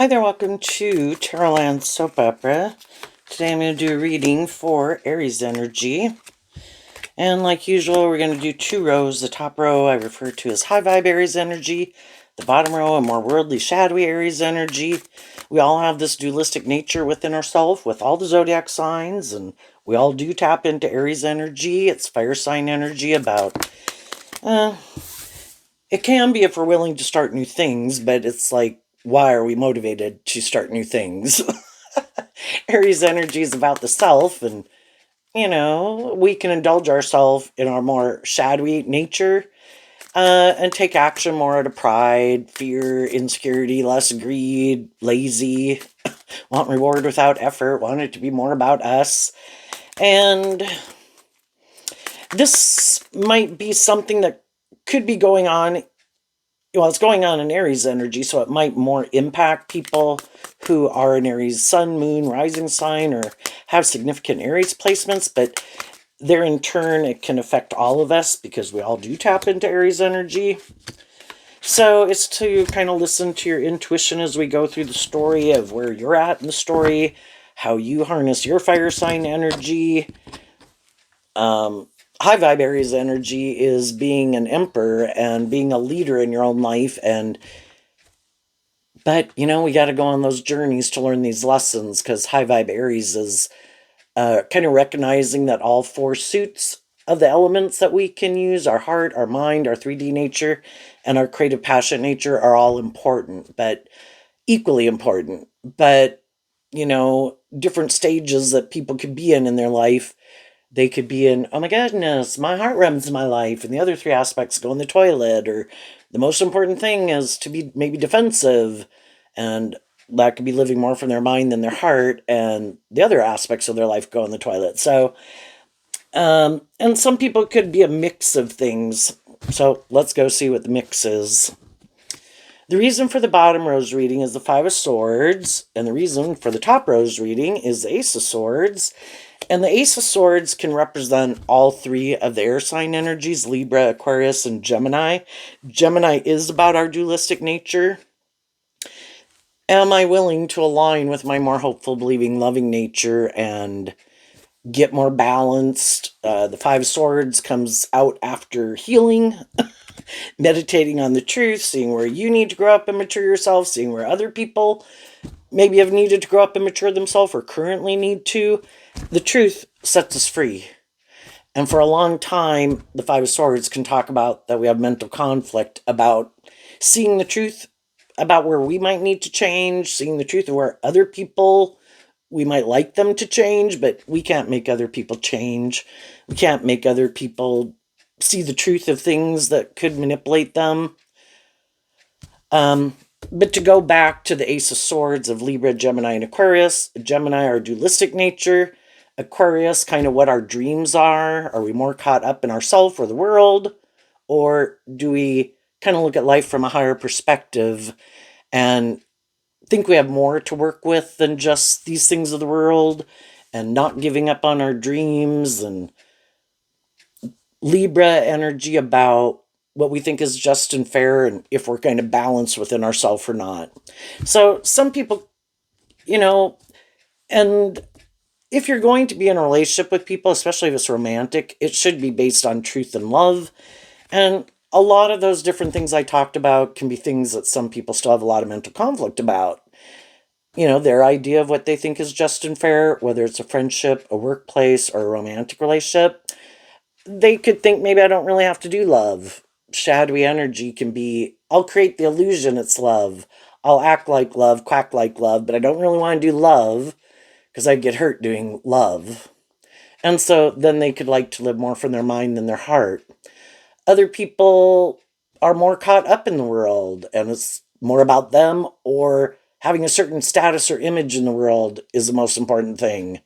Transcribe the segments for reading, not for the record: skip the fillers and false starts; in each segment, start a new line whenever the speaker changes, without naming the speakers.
Hi there, welcome to Tarotland Soap Opera. Today I'm going to do a reading for Aries energy. And like usual, we're going to do two rows. The top row I refer to as high vibe Aries energy. The bottom row, a more worldly, shadowy Aries energy. We all have this dualistic nature within ourselves with all the zodiac signs, and we all do tap into Aries energy. It's fire sign energy about... it can be if we're willing to start new things, but it's like, why are we motivated to start new things? Aries energy is about the self, and, we can indulge ourselves in our more shadowy nature and take action more out of pride, fear, insecurity, less greed, lazy, want reward without effort, want it to be more about us. And this might be something that could be going on. Well, it's going on in Aries energy, so it might more impact people who are an Aries sun, moon, rising sign, or have significant Aries placements, but there in turn, it can affect all of us because we all do tap into Aries energy. So it's to kind of listen to your intuition as we go through the story of where you're at in the story, how you harness your fire sign energy. High vibe Aries energy is being an emperor and being a leader in your own life, but we got to go on those journeys to learn these lessons, because high vibe Aries is kind of recognizing that all four suits of the elements that we can use, our heart, our mind, our 3D nature, and our creative passion nature, are all important, but equally important. But different stages that people could be in their life. They could be in, oh my goodness, my heart runs my life, and the other three aspects go in the toilet, or the most important thing is to be maybe defensive, and that could be living more from their mind than their heart, and the other aspects of their life go in the toilet. So, and some people could be a mix of things. So let's go see what the mix is. The reason for the bottom row's reading is the Five of Swords, and the reason for the top row's reading is the Ace of Swords. And the Ace of Swords can represent all three of the air sign energies, Libra, Aquarius, and Gemini. Gemini is about our dualistic nature. Am I willing to align with my more hopeful, believing, loving nature and get more balanced? The Five of Swords comes out after healing, meditating on the truth, seeing where you need to grow up and mature yourself, seeing where other people maybe have needed to grow up and mature themselves or currently need to. The truth sets us free. And for a long time, the Five of Swords can talk about that we have mental conflict about seeing the truth about where we might need to change, seeing the truth of where other people, we might like them to change, but we can't make other people change. We can't make other people see the truth of things that could manipulate them. But to go back to the Ace of Swords of Libra, Gemini, and Aquarius, Gemini, our dualistic nature. Aquarius, kind of what our dreams are. Are we more caught up in ourself or the world? Or do we kind of look at life from a higher perspective and think we have more to work with than just these things of the world, and not giving up on our dreams? And Libra energy about what we think is just and fair, and if we're kind of balanced within ourselves or not. So some people, and if you're going to be in a relationship with people, especially if it's romantic, it should be based on truth and love. And a lot of those different things I talked about can be things that some people still have a lot of mental conflict about. Their idea of what they think is just and fair, whether it's a friendship, a workplace, or a romantic relationship. They could think, maybe I don't really have to do love. Shadowy energy can be, I'll create the illusion it's love. I'll act like love, quack like love, but I don't really want to do love because I'd get hurt doing love. And so then they could like to live more from their mind than their heart. Other people are more caught up in the world, and it's more about them, or having a certain status or image in the world is the most important thing.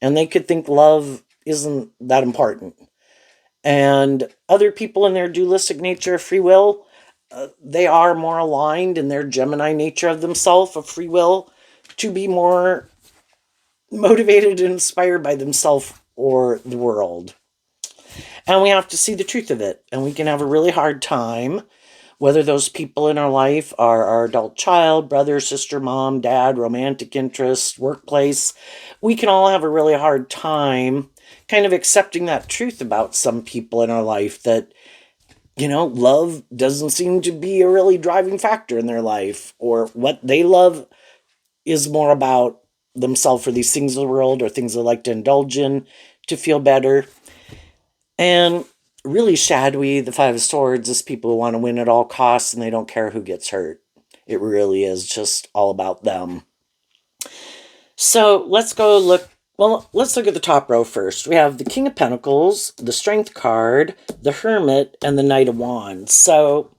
And they could think love isn't that important. And other people in their dualistic nature of free will, they are more aligned in their Gemini nature of themselves, of free will, to be more motivated and inspired by themselves or the world. And we have to see the truth of it. And we can have a really hard time Whether those people in our life are our adult child, brother, sister, mom, dad, romantic interest, workplace, we can all have a really hard time kind of accepting that truth about some people in our life that, love doesn't seem to be a really driving factor in their life, or what they love is more about themselves or these things of the world or things they like to indulge in to feel better. And really, shadowy, the Five of Swords is people who want to win at all costs and they don't care who gets hurt. It really is just all about them. So let's look at the top row first. We have the King of Pentacles, the Strength card, the Hermit, and the Knight of Wands. So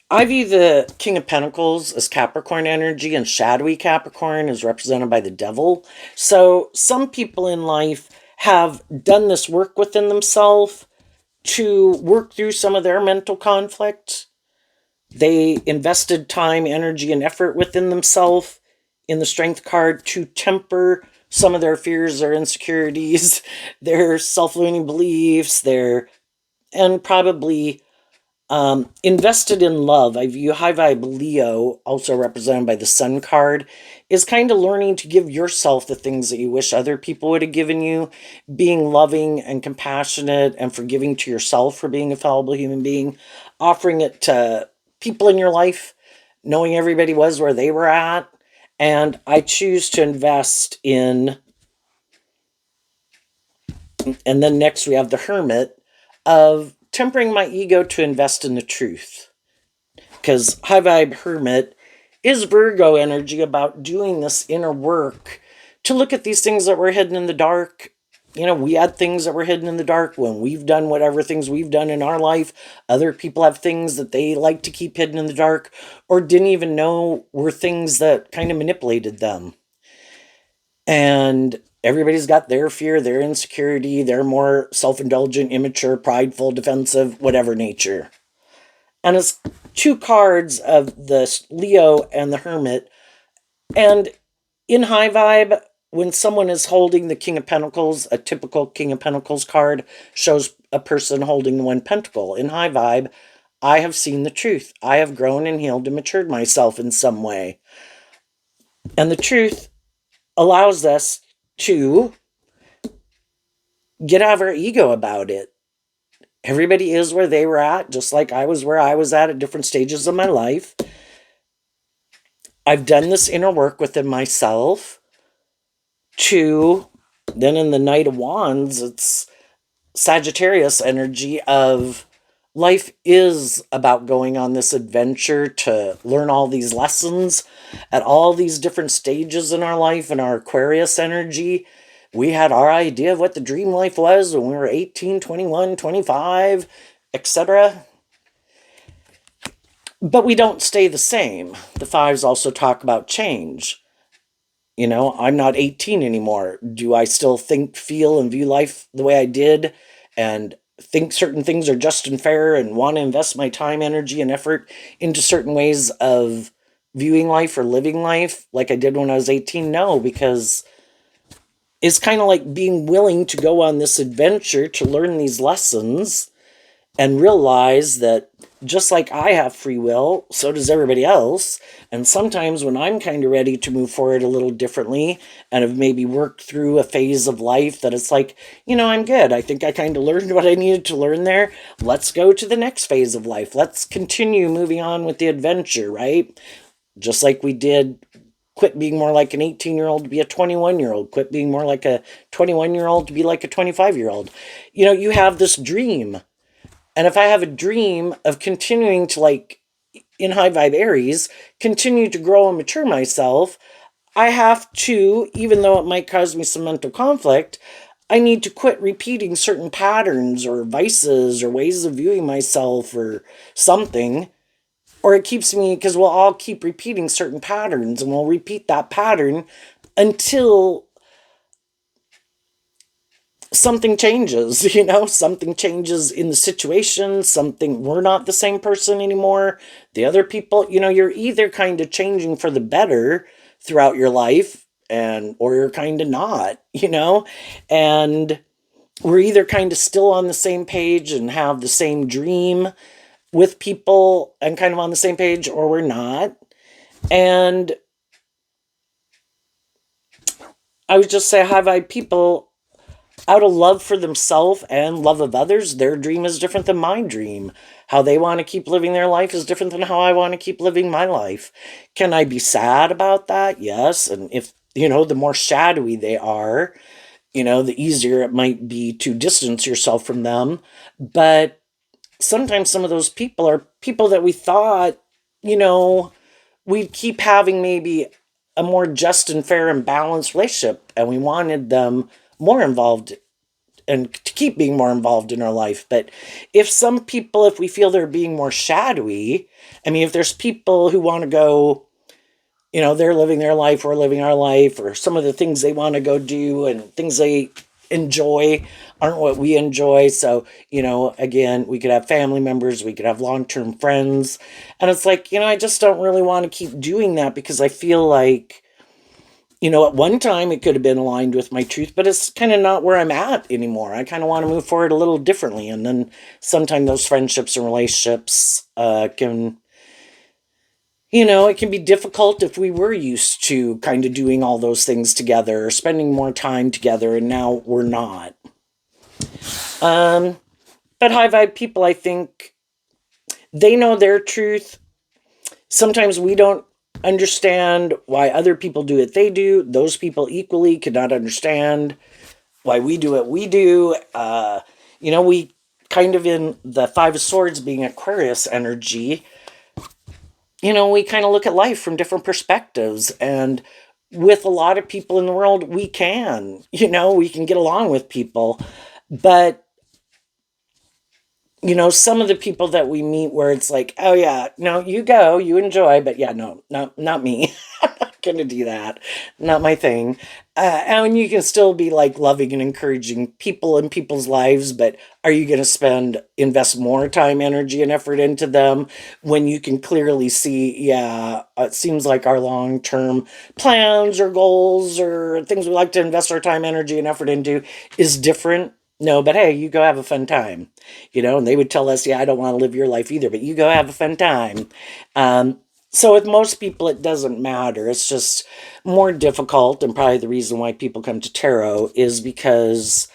I view the King of Pentacles as Capricorn energy, and shadowy Capricorn is represented by the Devil. So some people in life have done this work within themselves to work through some of their mental conflict. They invested time, energy, and effort within themselves in the Strength card to temper some of their fears, their insecurities, their self-limiting beliefs, and probably invested in love. I view high vibe Leo, also represented by the Sun card, is kind of learning to give yourself the things that you wish other people would have given you, being loving and compassionate and forgiving to yourself for being a fallible human being, offering it to people in your life, knowing everybody was where they were at. And I choose to invest in. And then next we have the Hermit, of tempering my ego to invest in the truth. Because high vibe Hermit is Virgo energy, about doing this inner work to look at these things that were hidden in the dark. We had things that were hidden in the dark when we've done whatever things we've done in our life. Other people have things that they like to keep hidden in the dark or didn't even know were things that kind of manipulated them. And everybody's got their fear, their insecurity, their more self-indulgent, immature, prideful, defensive, whatever nature. And it's two cards of the Leo and the Hermit. And in high vibe, when someone is holding the King of Pentacles, a typical King of Pentacles card shows a person holding the one pentacle. In high vibe, I have seen the truth. I have grown and healed and matured myself in some way. And the truth allows us to get out of our ego about it. Everybody is where they were at, just like I was where I was at different stages of my life. I've done this inner work within myself to, then in the Knight of Wands, it's Sagittarius energy of life is about going on this adventure to learn all these lessons at all these different stages in our life. And our Aquarius energy, we had our idea of what the dream life was when we were 18, 21, 25, etc. But we don't stay the same. The fives also talk about change. I'm not 18 anymore. Do I still think, feel, and view life the way I did and think certain things are just and fair and want to invest my time, energy, and effort into certain ways of viewing life or living life like I did when I was 18? No, because it's kind of like being willing to go on this adventure to learn these lessons and realize that just like I have free will, so does everybody else. And sometimes when I'm kind of ready to move forward a little differently and have maybe worked through a phase of life that it's like, I'm good. I think I kind of learned what I needed to learn there. Let's go to the next phase of life. Let's continue moving on with the adventure, right? Just like we did, quit being more like an 18-year-old to be a 21-year-old, quit being more like a 21-year-old to be like a 25-year-old. You have this dream. And if I have a dream of continuing to, like, in high vibe Aries, continue to grow and mature myself, I have to, even though it might cause me some mental conflict, I need to quit repeating certain patterns or vices or ways of viewing myself or something. Or it keeps me, because we'll all keep repeating certain patterns and we'll repeat that pattern until something changes, something changes in the situation, we're not the same person anymore. The other people, you're either kind of changing for the better throughout your life or you're kind of not, and we're either kind of still on the same page and have the same dream with people and kind of on the same page, or we're not. And I would just say high vibe people, out of love for themselves and love of others, their dream is different than my dream. How they want to keep living their life is different than how I want to keep living my life. Can I be sad about that? Yes. And if, the more shadowy they are, the easier it might be to distance yourself from them. But sometimes some of those people are people that we thought, you know, we'd keep having maybe a more just and fair and balanced relationship, and we wanted them more involved and to keep being more involved in our life. But if some people, if we feel they're being more shadowy, I mean, if there's people who want to go, they're living their life, we're living our life, or some of the things they want to go do and things they enjoy aren't what we enjoy. So, again, we could have family members, we could have long term friends. And it's like, I just don't really want to keep doing that because I feel like, at one time it could have been aligned with my truth, but it's kind of not where I'm at anymore. I kind of want to move forward a little differently. And then sometimes those friendships and relationships can, it can be difficult if we were used to kind of doing all those things together, spending more time together, and now we're not. Um, but high vibe people, I think they know their truth. Sometimes we don't understand why other people do what they do. Those people equally could not understand why we do what we do. We kind of in the Five of Swords being Aquarius energy, we kind of look at life from different perspectives. And with a lot of people in the world, we can, we can get along with people. But, some of the people that we meet where it's like, oh, yeah, no, you go, you enjoy. But yeah, no, not me. I'm not going to do that. Not my thing. And you can still be like loving and encouraging people in people's lives, but are you going to invest more time, energy, and effort into them when you can clearly see, yeah, it seems like our long term plans or goals or things we like to invest our time, energy, and effort into is different? No, but hey, you go have a fun time, and they would tell us, yeah, I don't want to live your life either, but you go have a fun time. So with most people, it doesn't matter. It's just more difficult, and probably the reason why people come to tarot is because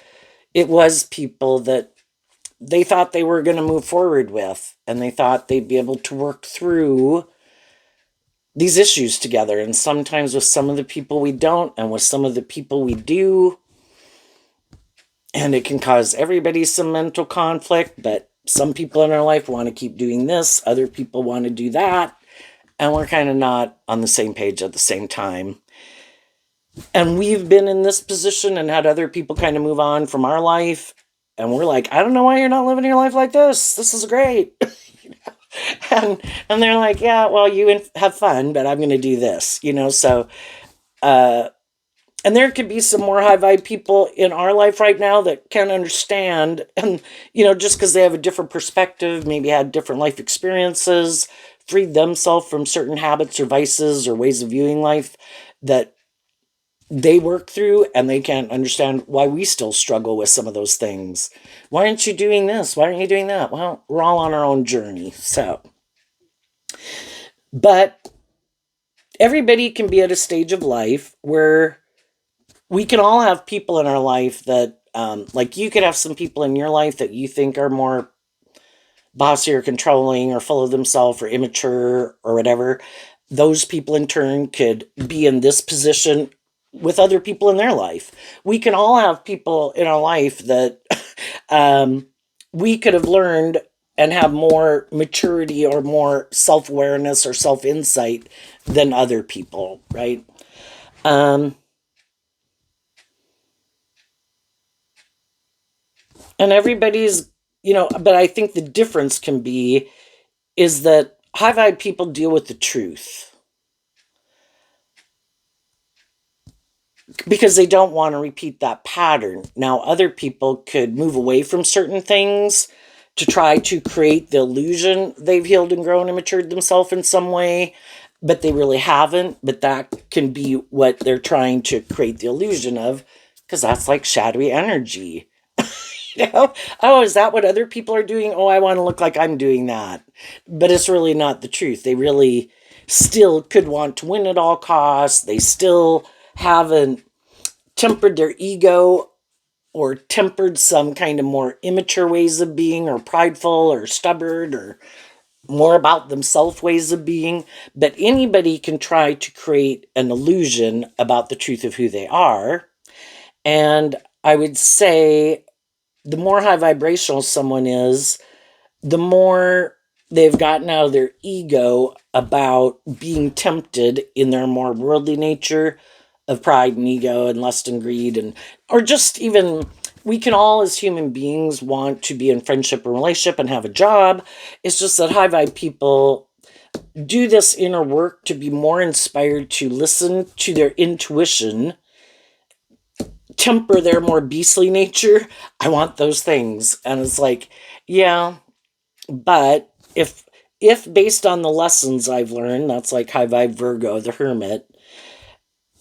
it was people that they thought they were going to move forward with, and they thought they'd be able to work through these issues together. And sometimes with some of the people we don't, and with some of the people we do, and it can cause everybody some mental conflict. But some people in our life want to keep doing this, other people want to do that, and we're kind of not on the same page at the same time. And we've been in this position and had other people kind of move on from our life. And we're like, I don't know why you're not living your life like this. This is great. and they're like, yeah, well, you have fun, but I'm going to do this, So, and there could be some more high vibe people in our life right now that can understand. And, just because they have a different perspective, maybe had different life experiences, freed themselves from certain habits or vices or ways of viewing life that they work through, and they can't understand why we still struggle with some of those things. Why aren't you doing this? Why aren't you doing that? Well, we're all on our own journey. So, but everybody can be at a stage of life where we can all have people in our life that, like you could have some people in your life that you think are more bossy or controlling or full of themselves or immature or whatever. Those people in turn could be in this position with other people in their life. We can all have people in our life that we could have learned and have more maturity or more self-awareness or self-insight than other people, right? And everybody's, but I think the difference can be is that high vibe people deal with the truth because they don't want to repeat that pattern. Now, other people could move away from certain things to try to create the illusion they've healed and grown and matured themselves in some way, but they really haven't. But that can be what they're trying to create the illusion of, because that's like shadowy energy. Oh, is that what other people are doing? Oh, I want to look like I'm doing that. But it's really not the truth. They really still could want to win at all costs. They still haven't tempered their ego or tempered some kind of more immature ways of being, or prideful or stubborn or more about themselves ways of being. But anybody can try to create an illusion about the truth of who they are. And I would say the more high vibrational someone is, the more they've gotten out of their ego about being tempted in their more worldly nature of pride and ego and lust and greed, and or just even, we can all as human beings want to be in friendship or relationship and have a job. It's just that high vibe people do this inner work to be more inspired to listen to their intuition, temper their more beastly nature. I want those things. And it's like, yeah, but if based on the lessons I've learned, that's like high vibe Virgo, the hermit,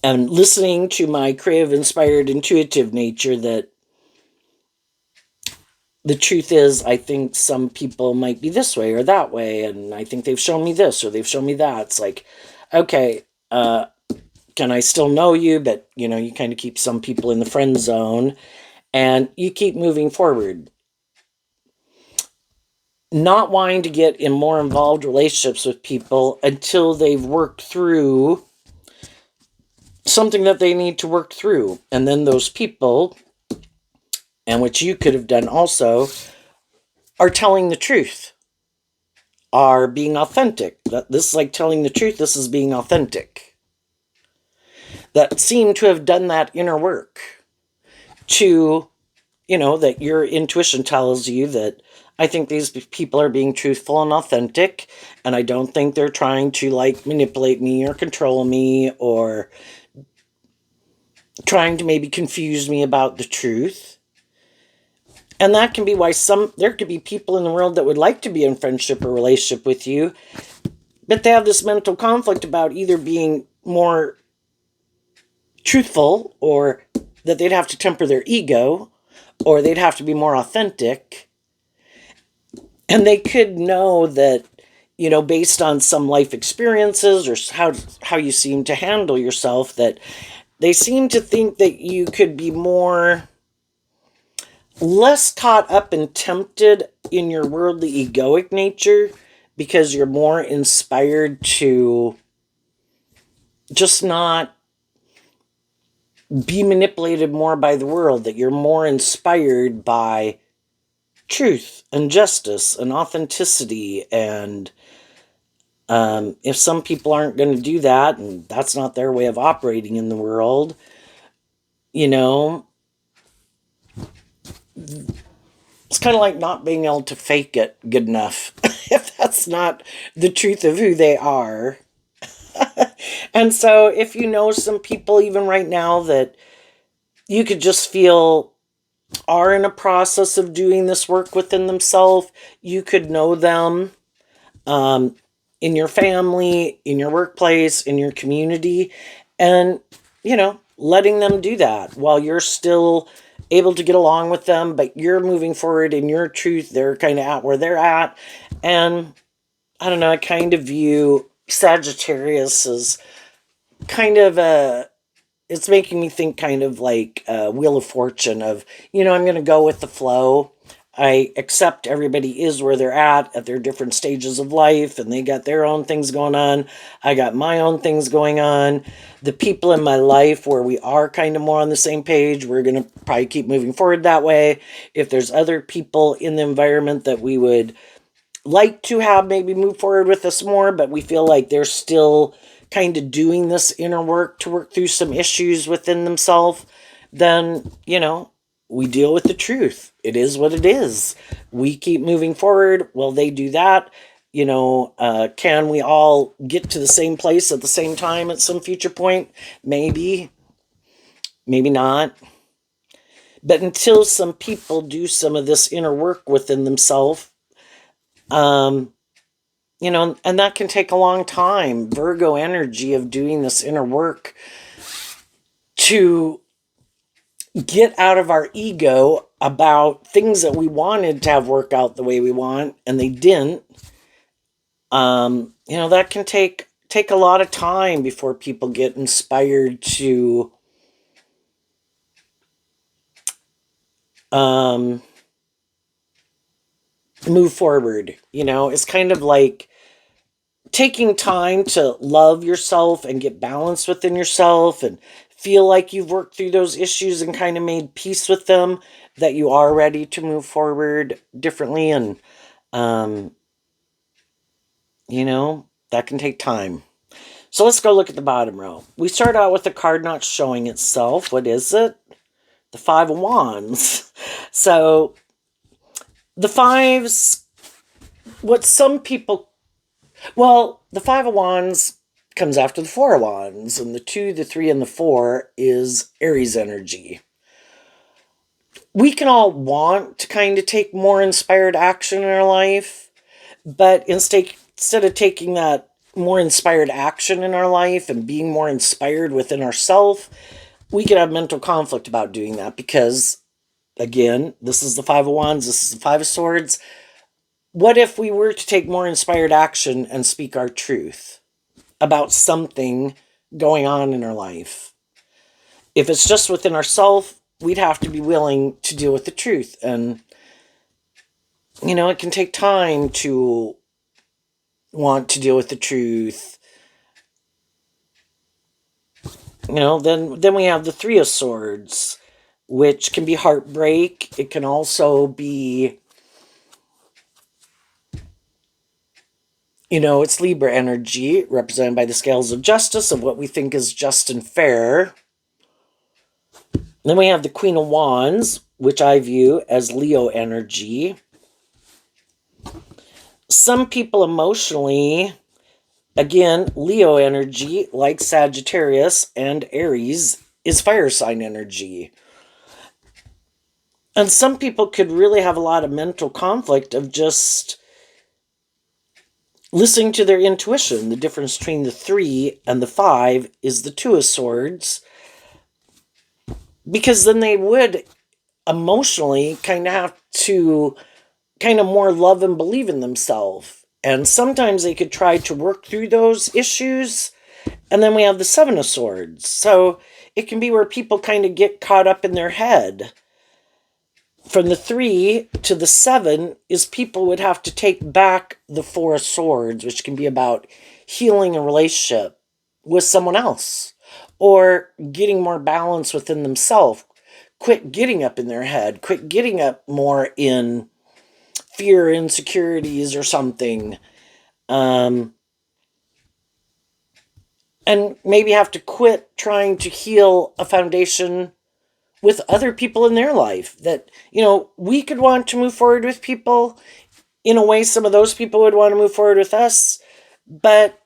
and listening to my creative, inspired, intuitive nature, that the truth is, I think some people might be this way or that way, and I think they've shown me this or they've shown me that. It's like, okay, can I still know you? But you kind of keep some people in the friend zone, and you keep moving forward, not wanting to get in more involved relationships with people until they've worked through something that they need to work through. And then those people, and which you could have done also, are telling the truth, are being authentic. This is like telling the truth, this is being authentic. That seem to have done that inner work to, that your intuition tells you that I think these people are being truthful and authentic, and I don't think they're trying to like manipulate me or control me or trying to maybe confuse me about the truth. And that can be why there could be people in the world that would like to be in friendship or relationship with you, but they have this mental conflict about either being more truthful, or that they'd have to temper their ego, or they'd have to be more authentic. And they could know that, based on some life experiences or how you seem to handle yourself, that they seem to think that you could be less caught up and tempted in your worldly egoic nature, because you're more inspired to just not be manipulated more by the world, that you're more inspired by truth and justice and authenticity. And if some people aren't going to do that, and that's not their way of operating in the world, it's kind of like not being able to fake it good enough if that's not the truth of who they are. And so if you know some people even right now that you could just feel are in a process of doing this work within themselves, you could know them, in your family, in your workplace, in your community, and, letting them do that while you're still able to get along with them, but you're moving forward in your truth. They're kind of at where they're at. And I don't know, I kind of view Sagittarius as kind of it's making me think kind of like a Wheel of Fortune of, I'm going to go with the flow. I accept everybody is where they're at their different stages of life, and they got their own things going on. I got my own things going on. The people in my life where we are kind of more on the same page, we're going to probably keep moving forward that way. If there's other people in the environment that we would like to have maybe move forward with us more, but we feel like they're still kind of doing this inner work to work through some issues within themselves, then, we deal with the truth. It is what it is. We keep moving forward. Well, they do that. Can we all get to the same place at the same time at some future point? Maybe, maybe not. But until some people do some of this inner work within themselves, and that can take a long time. Virgo energy of doing this inner work to get out of our ego about things that we wanted to have work out the way we want and they didn't. That can take a lot of time before people get inspired to um, move forward. It's kind of like taking time to love yourself and get balance within yourself and feel like you've worked through those issues and kind of made peace with them, that you are ready to move forward differently. And um, that can take time. So let's go look at the bottom row. We start out with the card not showing itself. What is it? The Five of Wands. So the fives, what some people, well, the Five of Wands comes after the Four of Wands, and the 2, the 3, and the 4 is Aries energy. We can all want to kind of take more inspired action in our life, but instead of taking that more inspired action in our life and being more inspired within ourselves, we could have mental conflict about doing that because, again, this is the Five of Wands, this is the Five of Swords. What if we were to take more inspired action and speak our truth about something going on in our life? If it's just within ourselves, we'd have to be willing to deal with the truth. And, it can take time to want to deal with the truth. Then we have the Three of Swords, which can be heartbreak. It can also be, it's Libra energy, represented by the scales of justice, of what we think is just and fair. Then we have the Queen of Wands, which I view as Leo energy. Some people emotionally, again, Leo energy, like Sagittarius and Aries, is fire sign energy. And some people could really have a lot of mental conflict of just listening to their intuition. The difference between the 3 and the 5 is the Two of Swords, because then they would emotionally kind of have to kind of more love and believe in themselves. And sometimes they could try to work through those issues. And then we have the Seven of Swords. So it can be where people kind of get caught up in their head. From the 3 to the 7 is people would have to take back the Four of Swords, which can be about healing a relationship with someone else or getting more balance within themselves. Quit getting up in their head. Quit getting up more in fear, insecurities, or something. And maybe have to quit trying to heal a foundation with other people in their life. That, we could want to move forward with people in a way some of those people would want to move forward with us, but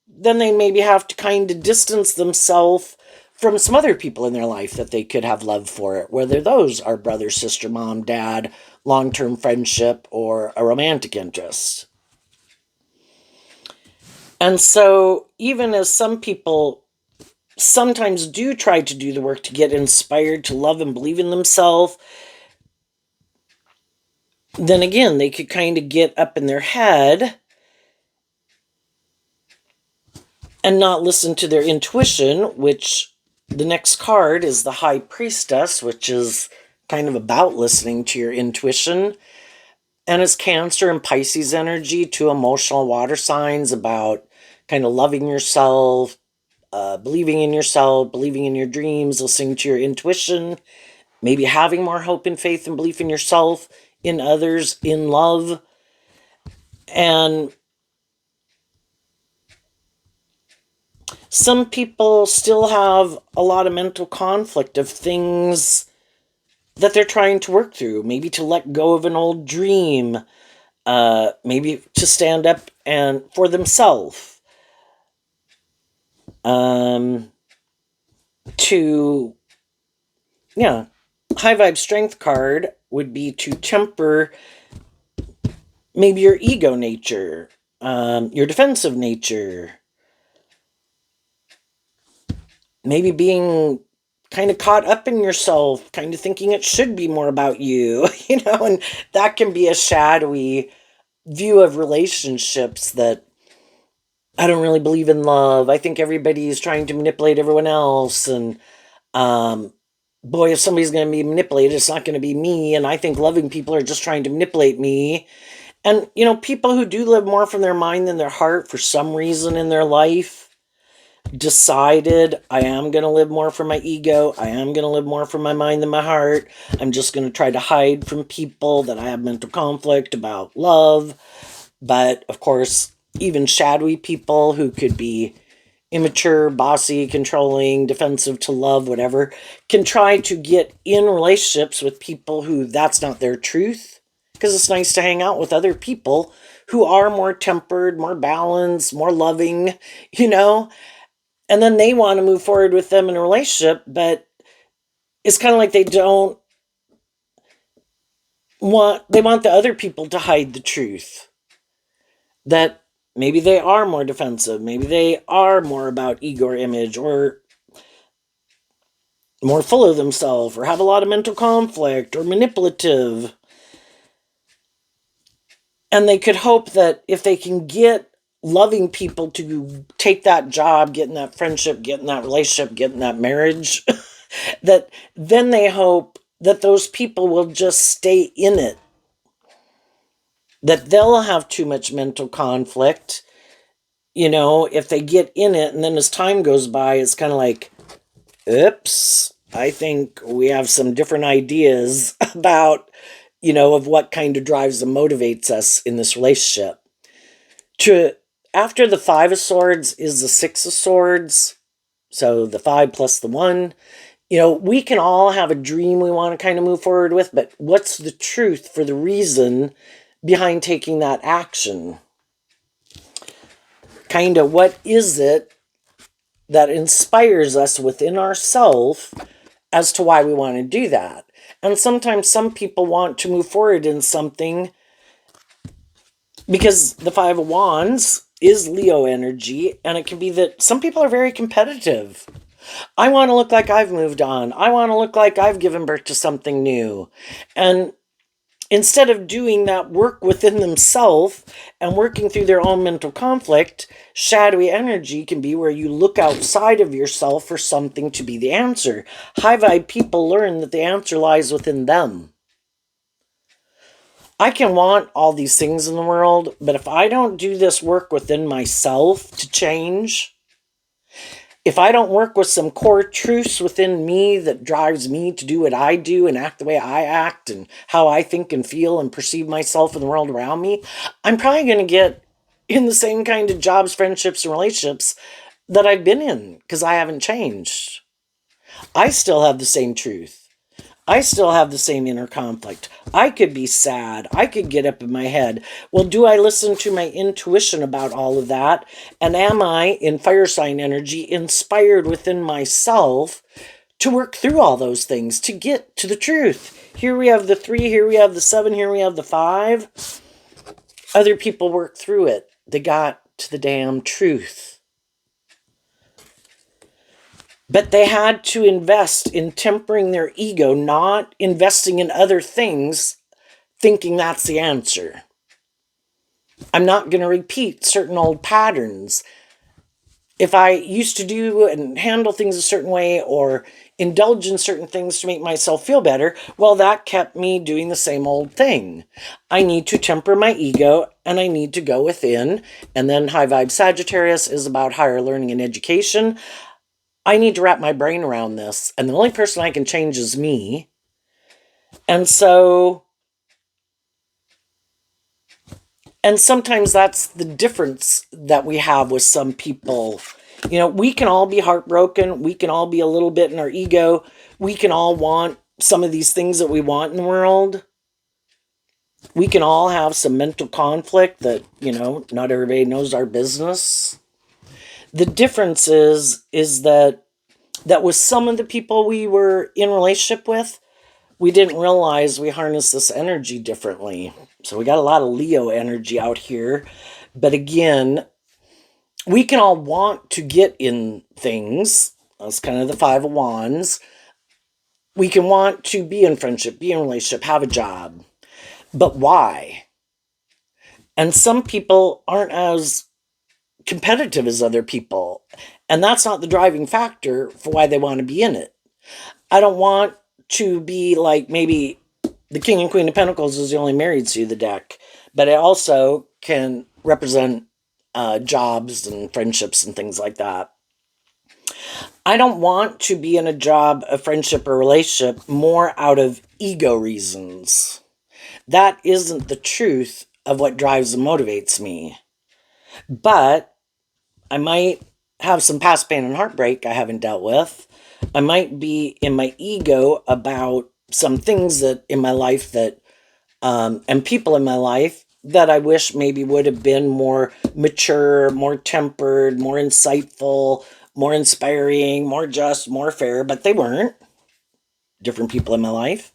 then they maybe have to kind of distance themselves from some other people in their life that they could have love for it, whether those are brother, sister, mom, dad, long-term friendship, or a romantic interest. And so even as some people sometimes do try to do the work to get inspired to love and believe in themselves, then again, they could kind of get up in their head and not listen to their intuition, which the next card is the High Priestess, which is kind of about listening to your intuition. And it's Cancer and Pisces energy, 2 emotional water signs, about kind of loving yourself, believing in yourself, believing in your dreams, listening to your intuition, maybe having more hope and faith and belief in yourself, in others, in love. And some people still have a lot of mental conflict of things that they're trying to work through. Maybe to let go of an old dream, maybe to stand up and for themselves, to, yeah, high vibe strength card would be to temper maybe your ego nature, your defensive nature, maybe being kind of caught up in yourself, kind of thinking it should be more about you, and that can be a shadowy view of relationships that I don't really believe in love. I think everybody is trying to manipulate everyone else. And um, boy, if somebody's going to be manipulated, it's not going to be me. And I think loving people are just trying to manipulate me. And, people who do live more from their mind than their heart for some reason in their life decided I am going to live more from my ego. I am going to live more from my mind than my heart. I'm just going to try to hide from people that I have mental conflict about love. But of course, even shadowy people who could be immature, bossy, controlling, defensive to love, whatever, can try to get in relationships with people who that's not their truth. Because it's nice to hang out with other people who are more tempered, more balanced, more loving, and then they want to move forward with them in a relationship, but it's kind of like they want the other people to hide the truth. That maybe they are more defensive, maybe they are more about ego or image, or more full of themselves, or have a lot of mental conflict, or manipulative. And they could hope that if they can get loving people to take that job, get in that friendship, get in that relationship, get in that marriage, that then they hope that those people will just stay in it. That they'll have too much mental conflict, if they get in it, and then as time goes by, it's kind of like, oops, I think we have some different ideas about, of what kind of drives and motivates us in this relationship. After the Five of Swords is the Six of Swords, so the 5 plus the 1. We can all have a dream we want to kind of move forward with, but what's the truth for the reason behind taking that action? Kind of what is it that inspires us within ourselves as to why we want to do that? And sometimes some people want to move forward in something because the Five of Wands is Leo energy, and it can be that some people are very competitive. I want to look like I've moved on. I want to look like I've given birth to something new. And instead of doing that work within themselves and working through their own mental conflict, shadowy energy can be where you look outside of yourself for something to be the answer. High vibe people learn that the answer lies within them. I can want all these things in the world, but if I don't do this work within myself to change, if I don't work with some core truths within me that drives me to do what I do and act the way I act and how I think and feel and perceive myself in the world around me, I'm probably going to get in the same kind of jobs, friendships, and relationships that I've been in because I haven't changed. I still have the same truth. I still have the same inner conflict. I could be sad. I could get up in my head. Well, do I listen to my intuition about all of that? And am I, in fire sign energy, inspired within myself to work through all those things, to get to the truth? Here we have the 3, here we have the 7, here we have the 5. Other people work through it. They got to the damn truth. But they had to invest in tempering their ego, not investing in other things, thinking that's the answer. I'm not going to repeat certain old patterns. If I used to do and handle things a certain way or indulge in certain things to make myself feel better, well, that kept me doing the same old thing. I need to temper my ego and I need to go within. And then High Vibe Sagittarius is about higher learning and education. I need to wrap my brain around this, and the only person I can change is me. And sometimes that's the difference that we have with some people. We can all be heartbroken. We can all be a little bit in our ego. We can all want some of these things that we want in the world. We can all have some mental conflict that, not everybody knows our business. The difference is that with some of the people we were in relationship with, we didn't realize we harness this energy differently. So we got a lot of Leo energy out here. But again, we can all want to get in things. That's kind of the 5 of Wands. We can want to be in friendship, be in a relationship, have a job, but why? And some people aren't as competitive as other people, and that's not the driving factor for why they want to be in it. I don't want to be like maybe the King and Queen of Pentacles is the only married suit of the deck, but it also can represent jobs and friendships and things like that. I don't want to be in a job, a friendship, or relationship more out of ego reasons. That isn't the truth of what drives and motivates me. But I might have some past pain and heartbreak I haven't dealt with. I might be in my ego about some things that in my life that and people in my life that I wish maybe would have been more mature, more tempered, more insightful, more inspiring, more just, more fair, but they weren't. Different people in my life.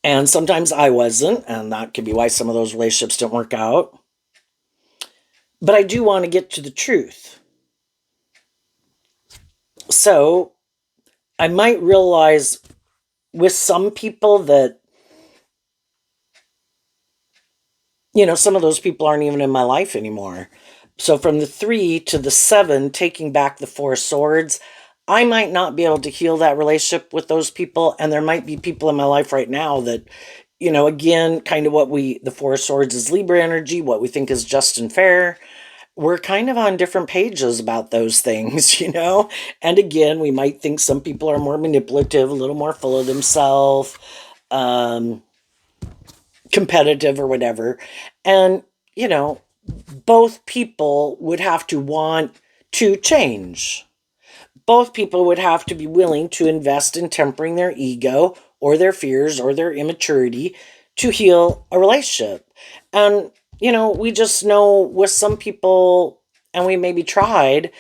And sometimes I wasn't, and that could be why some of those relationships didn't work out. But I do want to get to the truth. So I might realize with some people that, some of those people aren't even in my life anymore. So from the 3 to the 7, taking back the 4 swords, I might not be able to heal that relationship with those people. And there might be people in my life right now that, again, kind of the 4 swords is Libra energy, what we think is just and fair. We're kind of on different pages about those things, And again, we might think some people are more manipulative, a little more full of themselves, competitive or whatever. And, both people would have to want to change. Both people would have to be willing to invest in tempering their ego or their fears or their immaturity to heal a relationship. And, we just know with some people, and we maybe tried,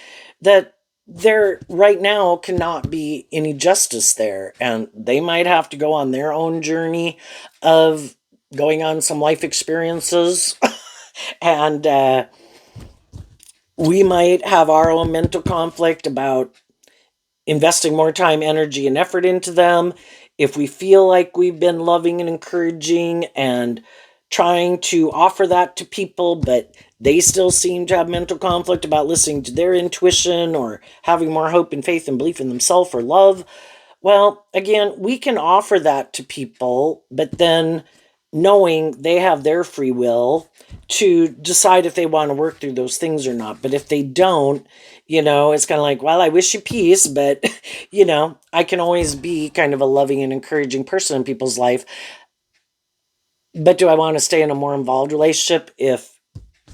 that there right now cannot be any justice there. And they might have to go on their own journey of going on some life experiences. And we might have our own mental conflict about investing more time, energy, and effort into them. If we feel like we've been loving and encouraging and trying to offer that to people, but they still seem to have mental conflict about listening to their intuition or having more hope and faith and belief in themselves or love, well, again, we can offer that to people, but then knowing they have their free will to decide if they want to work through those things or not. But if they don't, it's kind of like, well, I wish you peace, but, I can always be kind of a loving and encouraging person in people's life. But do I want to stay in a more involved relationship if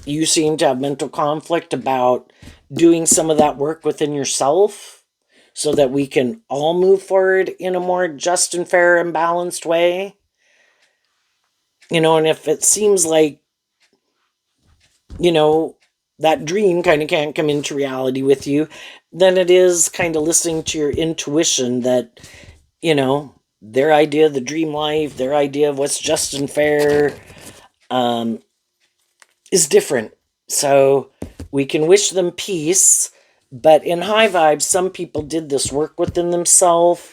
you seem to have mental conflict about doing some of that work within yourself so that we can all move forward in a more just and fair and balanced way? And if it seems like, that dream kind of can't come into reality with you, then it is kind of listening to your intuition that, their idea of the dream life, their idea of what's just and fair, is different. So we can wish them peace, but in high vibes, some people did this work within themselves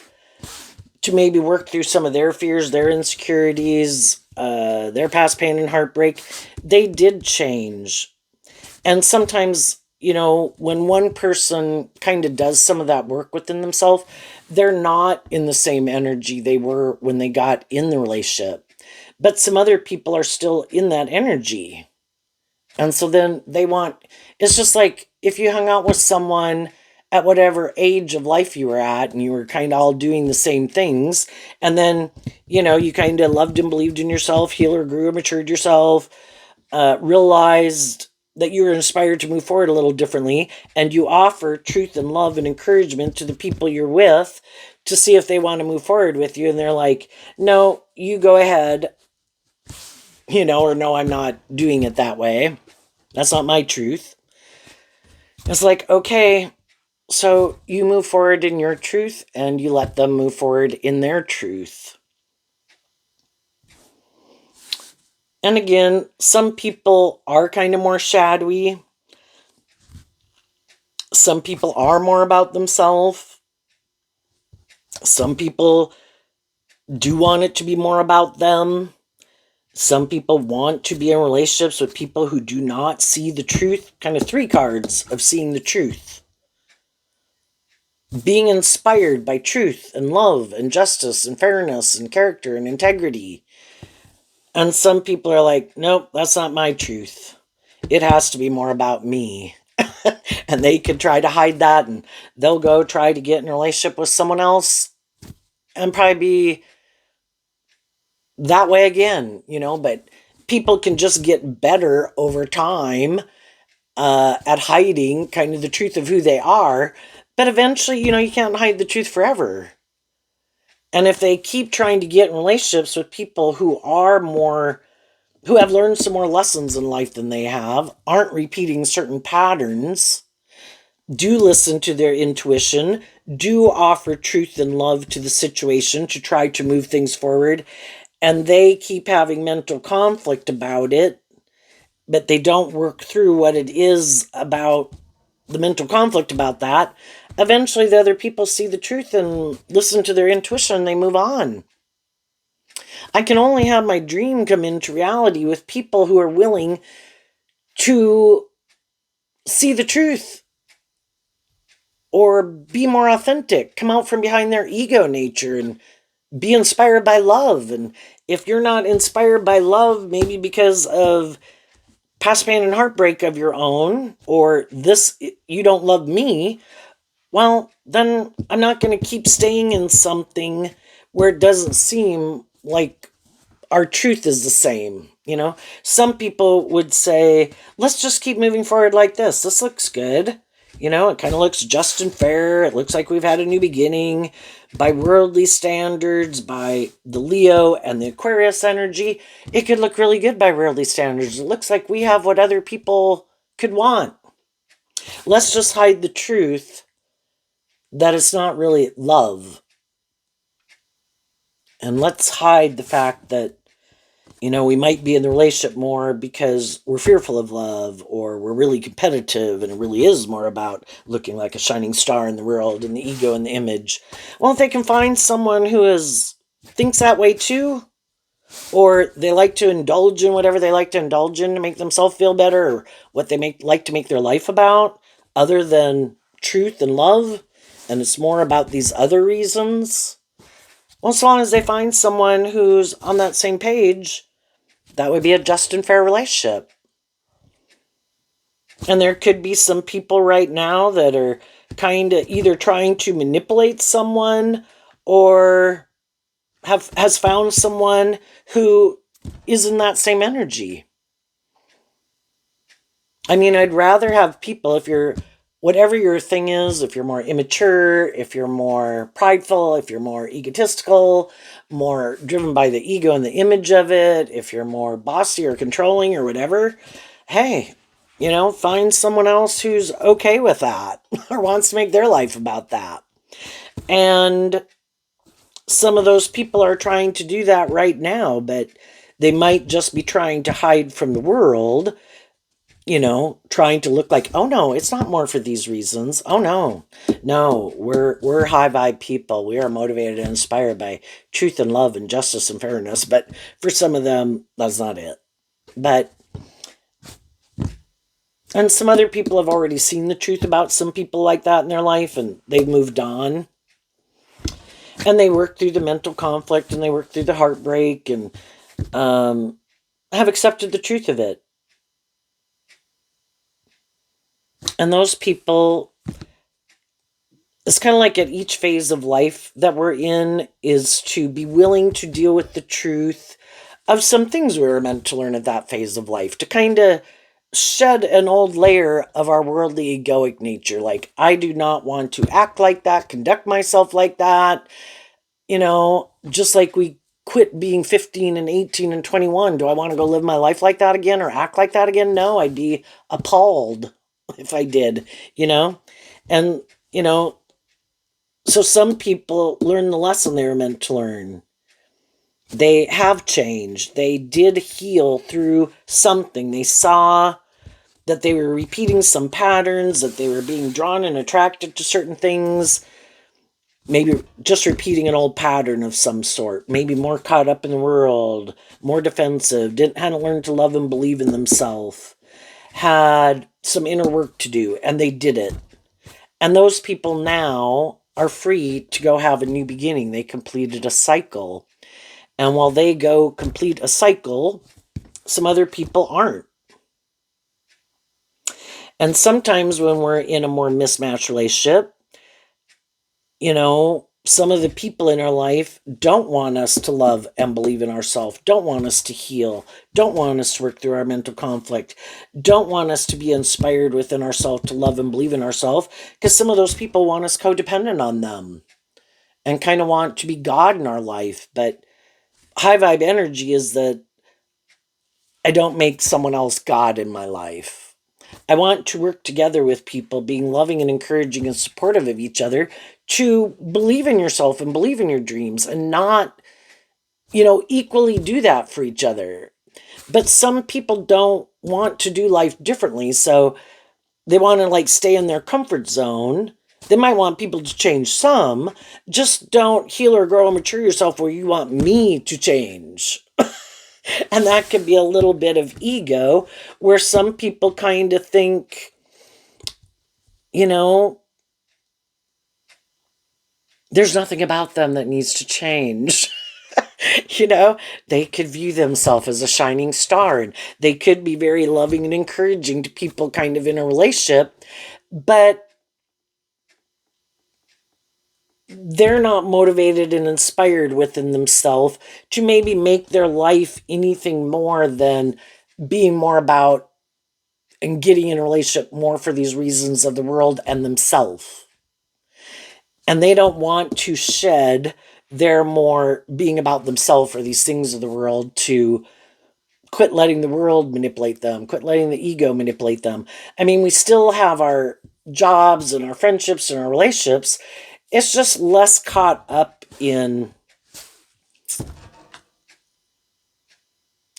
to maybe work through some of their fears, their insecurities, their past pain and heartbreak. They did change. And sometimes, when one person kind of does some of that work within themselves, they're not in the same energy they were when they got in the relationship. But some other people are still in that energy. And so then it's just like if you hung out with someone at whatever age of life you were at and you were kind of all doing the same things. And then, you kind of loved and believed in yourself, healed, grew, matured yourself, realized that you were inspired to move forward a little differently. And you offer truth and love and encouragement to the people you're with to see if they want to move forward with you. And they're like, no, you go ahead, or no, I'm not doing it that way. That's not my truth. It's like, okay, so you move forward in your truth and you let them move forward in their truth. And again, some people are kind of more shadowy. Some people are more about themselves. Some people do want it to be more about them. Some people want to be in relationships with people who do not see the truth. Kind of three cards of seeing the truth. Being inspired by truth and love and justice and fairness and character and integrity. And some people are like, nope, that's not my truth. It has to be more about me. And they could try to hide that, and they'll go try to get in a relationship with someone else and probably be that way again, but people can just get better over time at hiding kind of the truth of who they are. But eventually, you can't hide the truth forever. And if they keep trying to get in relationships with people who have learned some more lessons in life than they have, aren't repeating certain patterns, do listen to their intuition, do offer truth and love to the situation to try to move things forward, and they keep having mental conflict about it, but they don't work through what it is about the mental conflict about that, eventually the other people see the truth and listen to their intuition and they move on. I can only have my dream come into reality with people who are willing to see the truth or be more authentic, come out from behind their ego nature and be inspired by love. And if you're not inspired by love, maybe because of past pain and heartbreak of your own, or this, you don't love me, well, then I'm not going to keep staying in something where it doesn't seem like our truth is the same. Some people would say, let's just keep moving forward like this. This looks good. It kind of looks just and fair. It looks like we've had a new beginning. By worldly standards, by the Leo and the Aquarius energy, it could look really good by worldly standards. It looks like we have what other people could want. Let's just hide the truth that it's not really love. And let's hide the fact that, we might be in the relationship more because we're fearful of love, or we're really competitive and it really is more about looking like a shining star in the world and the ego and the image. Well, if they can find someone who thinks that way too, or they like to indulge in whatever they like to indulge in to make themselves feel better, or what they like to make their life about, other than truth and love, and it's more about these other reasons, well, as long as they find someone who's on that same page, that would be a just and fair relationship. And there could be some people right now that are kind of either trying to manipulate someone, or has found someone who is in that same energy. I mean, I'd rather have people, whatever your thing is, if you're more immature, if you're more prideful, if you're more egotistical, more driven by the ego and the image of it, if you're more bossy or controlling or whatever, hey, find someone else who's okay with that or wants to make their life about that. And some of those people are trying to do that right now, but they might just be trying to hide from the world, trying to look like, oh no, it's not more for these reasons. Oh no, we're high vibe people. We are motivated and inspired by truth and love and justice and fairness. But for some of them, that's not it. And some other people have already seen the truth about some people like that in their life, and they've moved on. And they work through the mental conflict, and they work through the heartbreak, and have accepted the truth of it. And those people, it's kind of like at each phase of life that we're in, is to be willing to deal with the truth of some things we were meant to learn at that phase of life, to kind of shed an old layer of our worldly egoic nature. Like, I do not want to act like that, conduct myself like that. Just like we quit being 15 and 18 and 21. Do I want to go live my life like that again or act like that again? No, I'd be appalled if I did, And, so some people learn the lesson they were meant to learn. They have changed. They did heal through something. They saw that they were repeating some patterns, that they were being drawn and attracted to certain things. maybe just repeating an old pattern of some sort, maybe more caught up in the world, more defensive, hadn't learned to love and believe in themselves, had some inner work to do, and they did it. And those people now are free to go have a new beginning. They completed a cycle. And while they go complete a cycle, some other people aren't. And sometimes when we're in a more mismatched relationship, some of the people in our life don't want us to love and believe in ourselves, don't want us to heal, don't want us to work through our mental conflict, don't want us to be inspired within ourselves to love and believe in ourselves, because some of those people want us codependent on them and kind of want to be God in our life. But high vibe energy is that I don't make someone else God in my life. I want to work together with people, being loving and encouraging and supportive of each other, to believe in yourself and believe in your dreams and not, equally do that for each other. But some people don't want to do life differently, so they want to stay in their comfort zone. They might want people to change some, just don't heal or grow and mature yourself where you want me to change. And that can be a little bit of ego, where some people kind of think, you know, there's nothing about them that needs to change. They could view themselves as a shining star, and they could be very loving and encouraging to people kind of in a relationship, but they're not motivated and inspired within themselves to maybe make their life anything more than being more about and getting in a relationship more for these reasons of the world and themselves. And they don't want to shed their more being about themselves or these things of the world to quit letting the world manipulate them, quit letting the ego manipulate them. I mean, we still have our jobs and our friendships and our relationships. It's just less caught up in,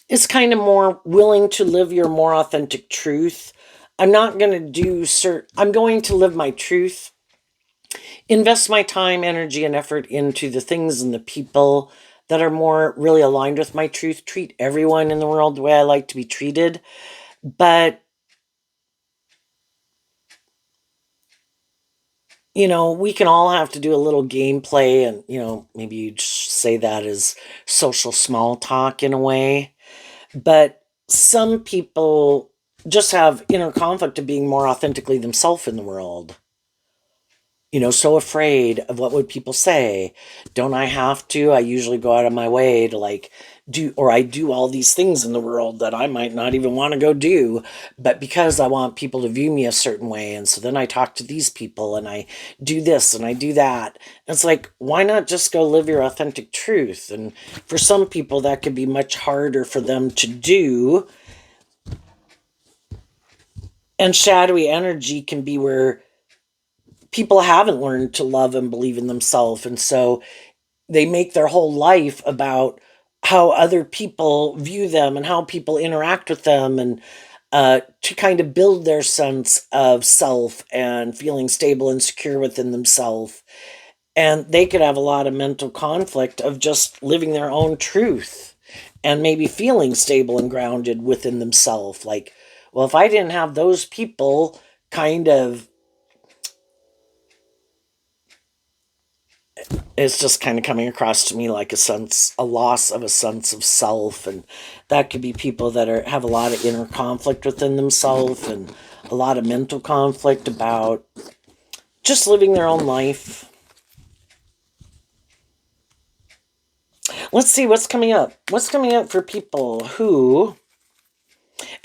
it's kind of more willing to live your more authentic truth. I'm not going to I'm going to live my truth, invest my time, energy, and effort into the things and the people that are more really aligned with my truth, treat everyone in the world the way I like to be treated. But, we can all have to do a little gameplay, and, maybe you'd say that as social small talk in a way. But some people just have inner conflict of being more authentically themselves in the world. So afraid of what would people say. Don't I have to? I usually go out of my way to I do all these things in the world that I might not even want to go do, but because I want people to view me a certain way. And so then I talk to these people and I do this and I do that. And it's like, why not just go live your authentic truth? And for some people, that could be much harder for them to do. And shadowy energy can be where people haven't learned to love and believe in themselves. And so they make their whole life about how other people view them and how people interact with them, and to kind of build their sense of self and feeling stable and secure within themselves. And they could have a lot of mental conflict of just living their own truth and maybe feeling stable and grounded within themselves. Like, well, if I didn't have those people kind of, it's just kind of coming across to me like a loss of a sense of self. And that could be people that have a lot of inner conflict within themselves and a lot of mental conflict about just living their own life. Let's see what's coming up. What's coming up for people who,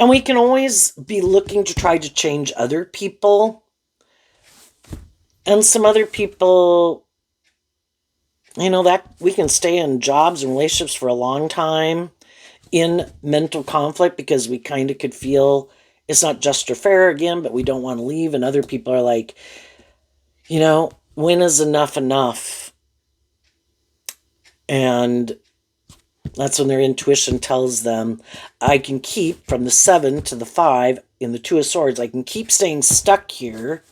and we can always be looking to try to change other people. And some other people, that we can stay in jobs and relationships for a long time in mental conflict because we kind of could feel it's not just or fair again, but we don't want to leave. And other people are like, when is enough enough? And that's when their intuition tells them, I can keep from the 7 to the 5 in the 2 of Swords. I can keep staying stuck here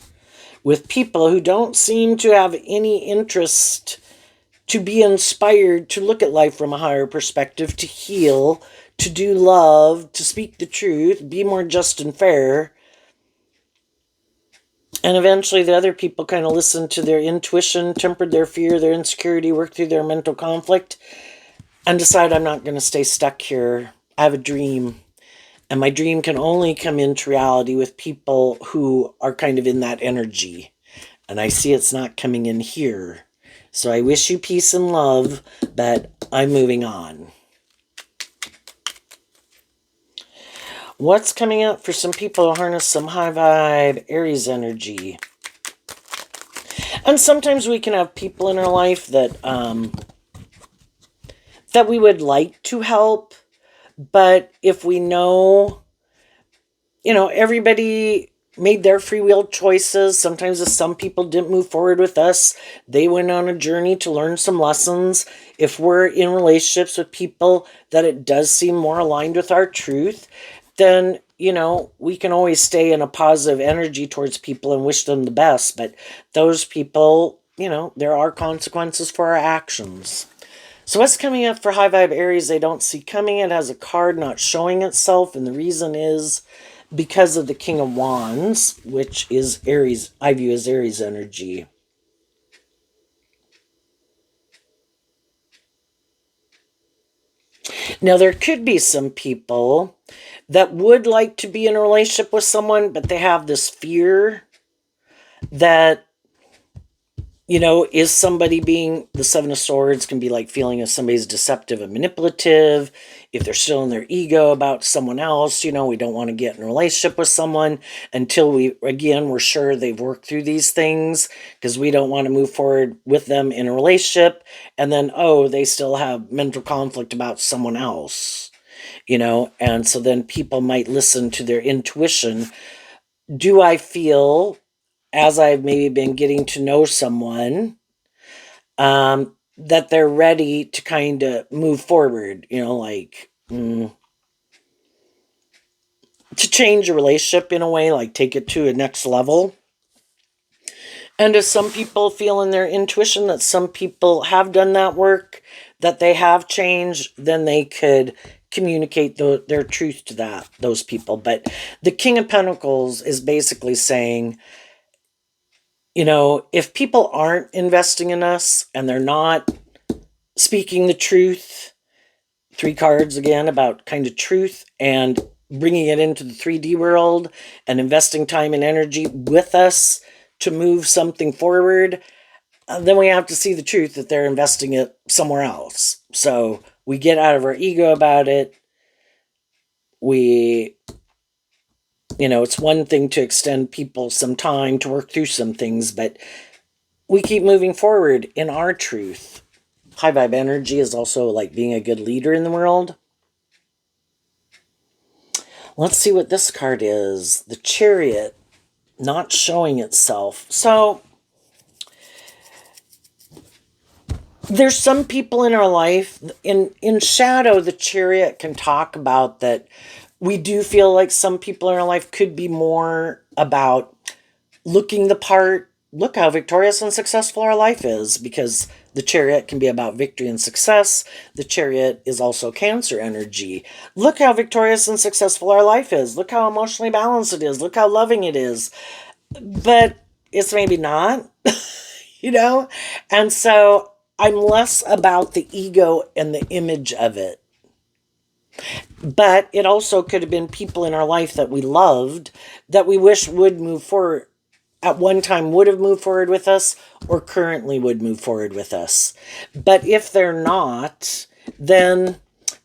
with people who don't seem to have any interest to be inspired to look at life from a higher perspective, to heal, to do love, to speak the truth, be more just and fair. And eventually the other people kind of listened to their intuition, tempered their fear, their insecurity, worked through their mental conflict, and decide, I'm not going to stay stuck here. I have a dream. And my dream can only come into reality with people who are kind of in that energy. And I see it's not coming in here. So I wish you peace and love, but I'm moving on. What's coming up for some people to harness some high vibe Aries energy? And sometimes we can have people in our life that that we would like to help, but if we know, everybody made their free will choices. Sometimes if some people didn't move forward with us, they went on a journey to learn some lessons. If we're in relationships with people that it does seem more aligned with our truth, then, we can always stay in a positive energy towards people and wish them the best. But those people, there are consequences for our actions. So what's coming up for high vibe Aries they don't see coming? It has a card not showing itself, and the reason is because of the King of Wands, which is Aries, I view as Aries energy. Now, there could be some people that would like to be in a relationship with someone, but they have this fear that, is somebody being the Seven of Swords can be like feeling if somebody's deceptive and manipulative, if they're still in their ego about someone else, we don't want to get in a relationship with someone until we're sure they've worked through these things, because we don't want to move forward with them in a relationship. And then, they still have mental conflict about someone else, and so then people might listen to their intuition. Do I feel, as I've maybe been getting to know someone, that they're ready to kind of move forward, to change a relationship in a way, like take it to a next level? And do some people feel in their intuition that some people have done that work, that they have changed, then they could communicate their truth to those people. But the King of Pentacles is basically saying, if people aren't investing in us and they're not speaking the truth, 3 cards again about kind of truth and bringing it into the 3D world and investing time and energy with us to move something forward, then we have to see the truth that they're investing it somewhere else. So we get out of our ego about it. It's one thing to extend people some time to work through some things, but we keep moving forward in our truth. High vibe energy is also like being a good leader in the world. Let's see what this card is. The Chariot, not showing itself. So there's some people in our life, in shadow, the Chariot can talk about that. We do feel like some people in our life could be more about looking the part. Look how victorious and successful our life is, because the Chariot can be about victory and success. The Chariot is also Cancer energy. Look how victorious and successful our life is. Look how emotionally balanced it is. Look how loving it is. But it's maybe not, And so I'm less about the ego and the image of it. But it also could have been people in our life that we loved, that we wish would move forward, at one time would have moved forward with us, or currently would move forward with us. But if they're not, then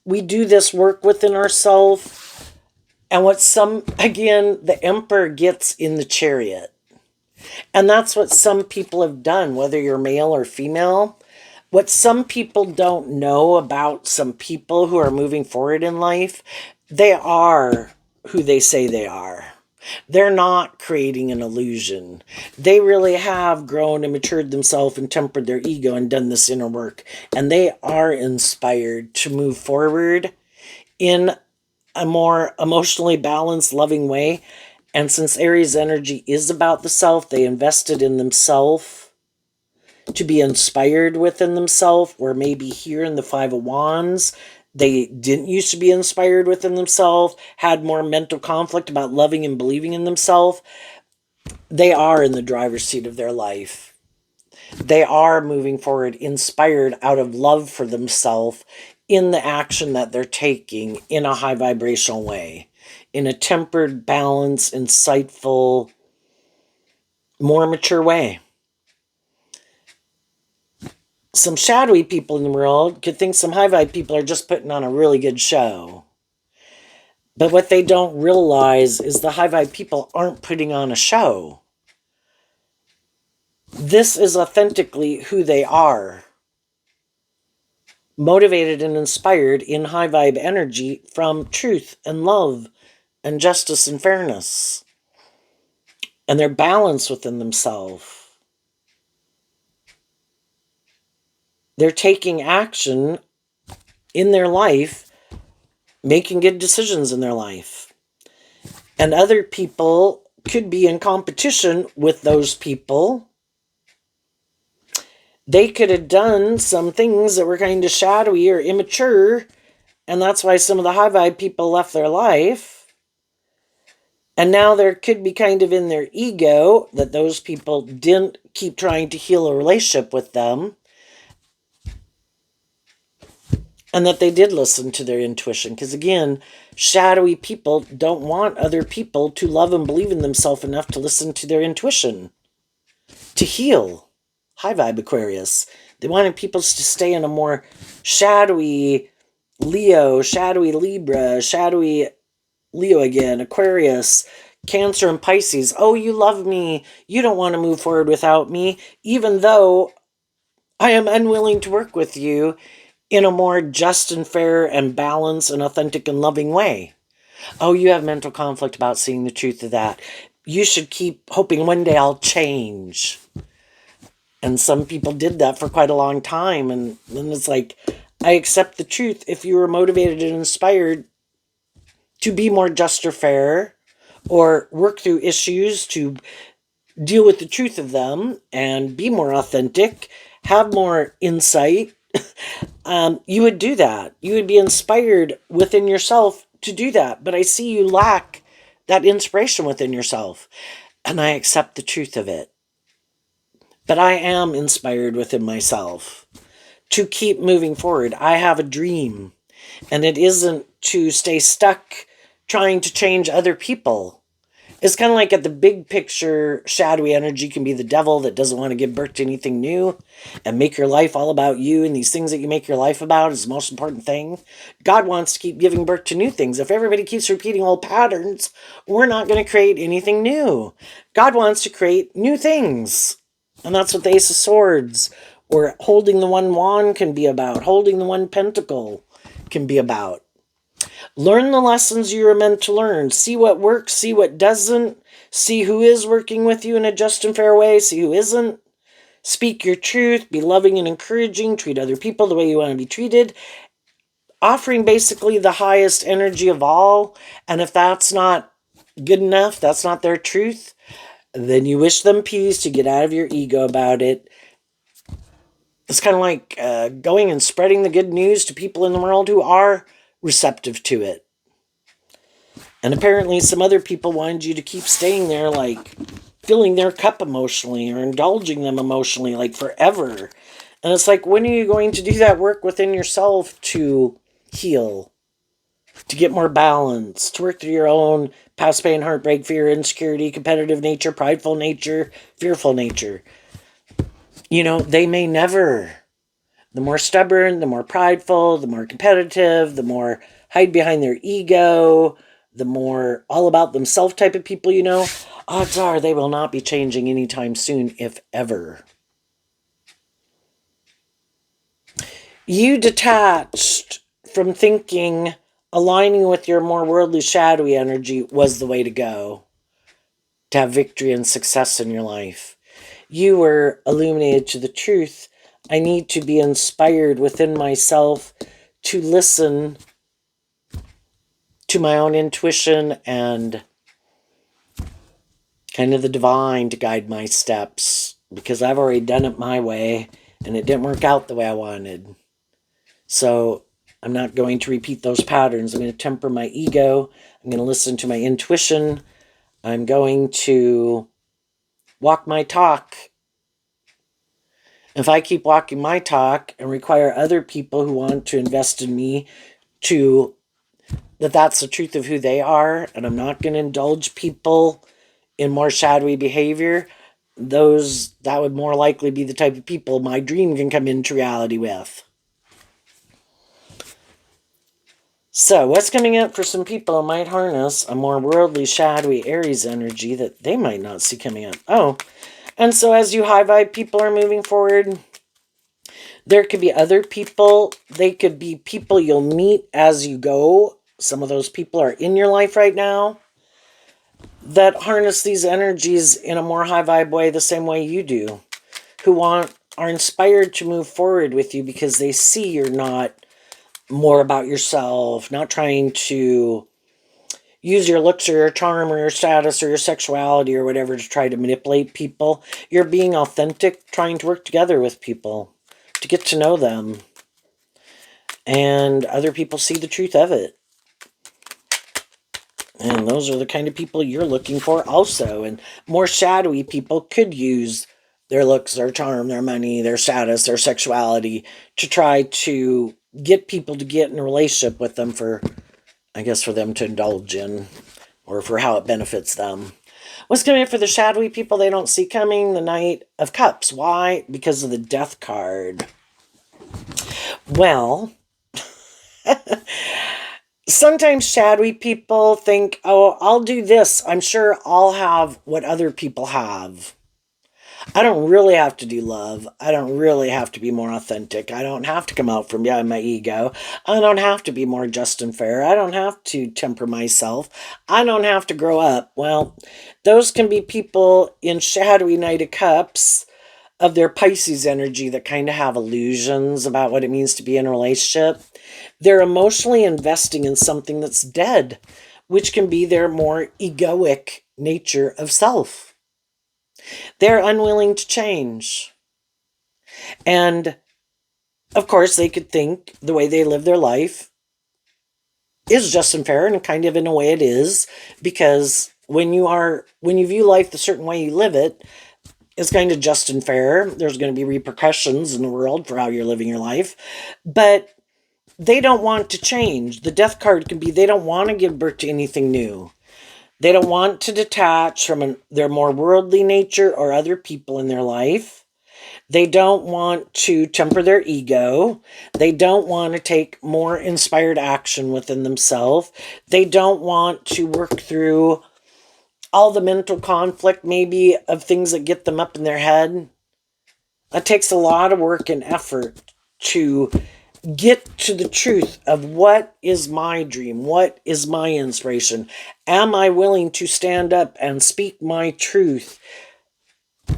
we do this work within ourselves. And the Emperor gets in the Chariot. And that's what some people have done, whether you're male or female. What some people don't know about some people who are moving forward in life, they are who they say they are. They're not creating an illusion. They really have grown and matured themselves and tempered their ego and done this inner work. And they are inspired to move forward in a more emotionally balanced, loving way. And since Aries energy is about the self, they invested in themselves to be inspired within themselves, where maybe here in the Five of Wands, they didn't used to be inspired within themselves, had more mental conflict about loving and believing in themselves. They are in the driver's seat of their life. They are moving forward, inspired out of love for themselves in the action that they're taking in a high vibrational way, in a tempered, balanced, insightful, more mature way. Some shadowy people in the world could think some high vibe people are just putting on a really good show. But what they don't realize is the high vibe people aren't putting on a show. This is authentically who they are. Motivated and inspired in high vibe energy from truth and love and justice and fairness. And they're balanced within themselves. They're taking action in their life, making good decisions in their life. And other people could be in competition with those people. They could have done some things that were kind of shadowy or immature, and that's why some of the high vibe people left their life. And now there could be kind of in their ego that those people didn't keep trying to heal a relationship with them, and that they did listen to their intuition. Because again, shadowy people don't want other people to love and believe in themselves enough to listen to their intuition, to heal. High vibe Aquarius. They wanted people to stay in a more shadowy Leo, shadowy Libra, shadowy Leo again, Aquarius, Cancer, and Pisces. Oh, you love me. You don't want to move forward without me, even though I am unwilling to work with you in a more just and fair and balanced and authentic and loving way. Oh, you have mental conflict about seeing the truth of that. You should keep hoping one day I'll change. And some people did that for quite a long time. And then it's like, I accept the truth. If you were motivated and inspired to be more just or fair, or work through issues to deal with the truth of them and be more authentic, have more insight, you would do that. You would be inspired within yourself to do that. But I see you lack that inspiration within yourself. And I accept the truth of it. But I am inspired within myself to keep moving forward. I have a dream. And it isn't to stay stuck trying to change other people. It's kind of like at the big picture, shadowy energy can be the devil that doesn't want to give birth to anything new and make your life all about you, and these things that you make your life about is the most important thing. God wants to keep giving birth to new things. If everybody keeps repeating old patterns, we're not going to create anything new. God wants to create new things. And that's what the Ace of Swords or holding the one wand can be about. Holding the one pentacle can be about. Learn the lessons you are meant to learn. See what works, see what doesn't. See who is working with you in a just and fair way, see who isn't. Speak your truth, be loving and encouraging, treat other people the way you want to be treated. Offering basically the highest energy of all. And if that's not good enough, that's not their truth, then you wish them peace to get out of your ego about it. It's kind of like going and spreading the good news to people in the world who are receptive to it. And apparently some other people wanted you to keep staying there, like filling their cup emotionally or indulging them emotionally, like forever. And it's like, when are you going to do that work within yourself to heal, to get more balance, to work through your own past pain, heartbreak, fear, insecurity, competitive nature, prideful nature, fearful nature? You know, they may never. The more stubborn, the more prideful, the more competitive, the more hide behind their ego, the more all about themselves type of people, you know, odds are they will not be changing anytime soon, if ever. You detached from thinking aligning with your more worldly, shadowy energy was the way to go to have victory and success in your life. You were illuminated to the truth. I need to be inspired within myself to listen to my own intuition and kind of the divine to guide my steps, because I've already done it my way and it didn't work out the way I wanted. So I'm not going to repeat those patterns. I'm going to temper my ego. I'm going to listen to my intuition. I'm going to walk my talk. If I keep walking my talk and require other people who want to invest in me to that's the truth of who they are, and I'm not going to indulge people in more shadowy behavior, that would more likely be the type of people my dream can come into reality with. So, what's coming up for some people who might harness a more worldly, shadowy Aries energy that they might not see coming up? Oh, and so as you high vibe people are moving forward, there could be other people. They could be people you'll meet as you go. Some of those people are in your life right now that harness these energies in a more high vibe way, the same way you do, who are inspired to move forward with you because they see you're not more about yourself, not trying to use your looks or your charm or your status or your sexuality or whatever to try to manipulate people. You're being authentic, trying to work together with people to get to know them. And other people see the truth of it. And those are the kind of people you're looking for also. And more shadowy people could use their looks, their charm, their money, their status, their sexuality to try to get people to get in a relationship with them for them to indulge in, or for how it benefits them. What's coming up for the shadowy people they don't see coming? The Knight of Cups. Why? Because of the Death card. Well, sometimes shadowy people think, oh, I'll do this. I'm sure I'll have what other people have. I don't really have to do love. I don't really have to be more authentic. I don't have to come out from behind my ego. I don't have to be more just and fair. I don't have to temper myself. I don't have to grow up. Well, those can be people in shadowy Knight of Cups of their Pisces energy that kind of have illusions about what it means to be in a relationship. They're emotionally investing in something that's dead, which can be their more egoic nature of self. They're unwilling to change. And of course, they could think the way they live their life is just and fair, and kind of in a way it is, because when you view life the certain way you live it, it's kind of just and fair. There's going to be repercussions in the world for how you're living your life. But they don't want to change. The Death card can be they don't want to give birth to anything new. They don't want to detach from their more worldly nature or other people in their life. They don't want to temper their ego. They don't want to take more inspired action within themselves. They don't want to work through all the mental conflict, maybe, of things that get them up in their head. It takes a lot of work and effort to get to the truth of what is my dream, what is my inspiration. Am I willing to stand up and speak my truth,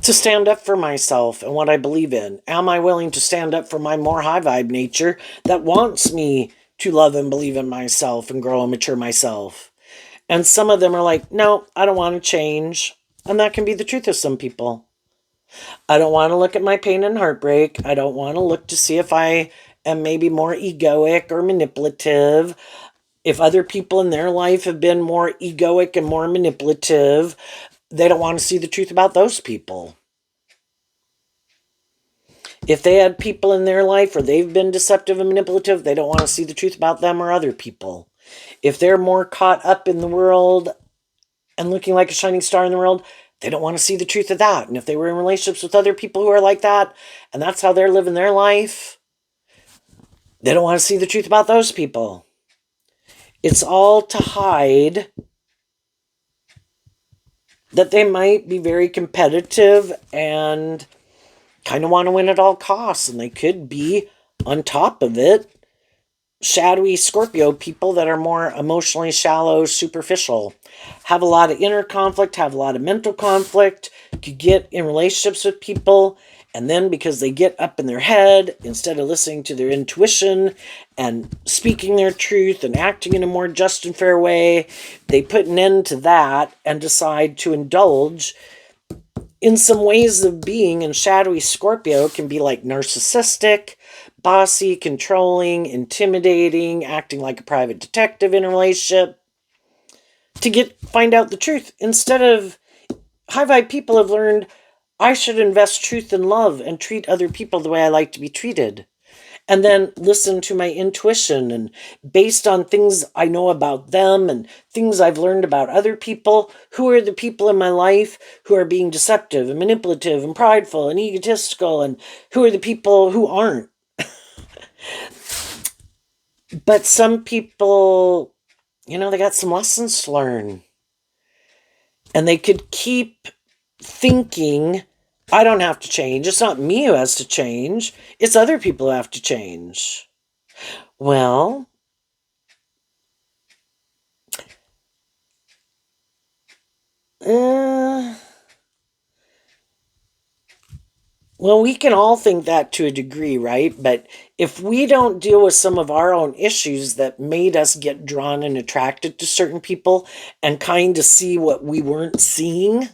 to stand up for myself and what I believe in? Am I willing to stand up for my more high vibe nature that wants me to love and believe in myself and grow and mature myself? And some of them are like, no, I don't want to change. And that can be the truth of some people. I don't want to look at my pain and heartbreak. I don't want to look to see if I am maybe more egoic or manipulative. If other people in their life have been more egoic and more manipulative, they don't want to see the truth about those people. If they had people in their life where they've been deceptive and manipulative, they don't want to see the truth about them or other people. If they're more caught up in the world and looking like a shining star in the world, they don't want to see the truth of that. And if they were in relationships with other people who are like that, and that's how they're living their life, they don't want to see the truth about those people. It's all to hide that they might be very competitive and kind of want to win at all costs. And they could be, on top of it, shadowy Scorpio people that are more emotionally shallow, superficial, have a lot of inner conflict, have a lot of mental conflict, could get in relationships with people And then because they get up in their head, instead of listening to their intuition and speaking their truth and acting in a more just and fair way, they put an end to that and decide to indulge in some ways of being. And shadowy Scorpio can be like narcissistic, bossy, controlling, intimidating, acting like a private detective in a relationship to find out the truth. Instead of high vibe people have learned I should invest truth and love and treat other people the way I like to be treated. And then listen to my intuition, and based on things I know about them and things I've learned about other people, who are the people in my life who are being deceptive and manipulative and prideful and egotistical, and who are the people who aren't. But some people, they got some lessons to learn. And they could keep thinking, I don't have to change. It's not me who has to change. It's other people who have to change. Well, uh, well, we can all think that to a degree, right? But if we don't deal with some of our own issues that made us get drawn and attracted to certain people and kind of see what we weren't seeing,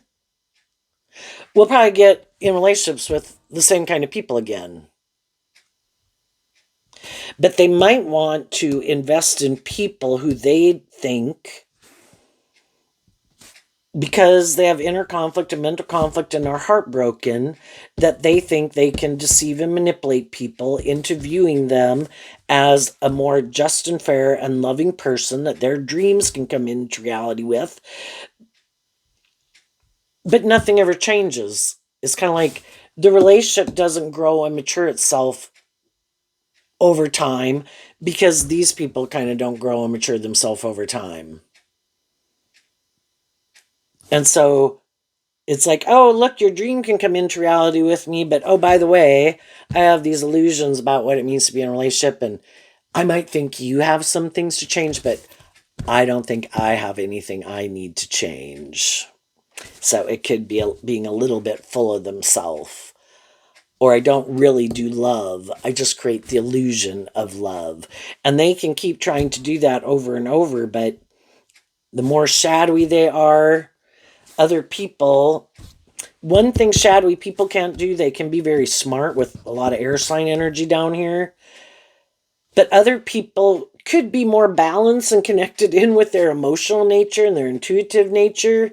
we'll probably get in relationships with the same kind of people again. But they might want to invest in people who they think, because they have inner conflict and mental conflict and are heartbroken, that they think they can deceive and manipulate people into viewing them as a more just and fair and loving person that their dreams can come into reality with. But nothing ever changes. It's kind of like the relationship doesn't grow and mature itself over time because these people kind of don't grow and mature themselves over time. And so it's like, oh, look, your dream can come into reality with me, but oh, by the way, I have these illusions about what it means to be in a relationship, and I might think you have some things to change, but I don't think I have anything I need to change. So it could be being a little bit full of themselves. Or I don't really do love. I just create the illusion of love. And they can keep trying to do that over and over, but the more shadowy they are, other people, one thing shadowy people can't do, they can be very smart with a lot of air sign energy down here. But other people could be more balanced and connected in with their emotional nature and their intuitive nature.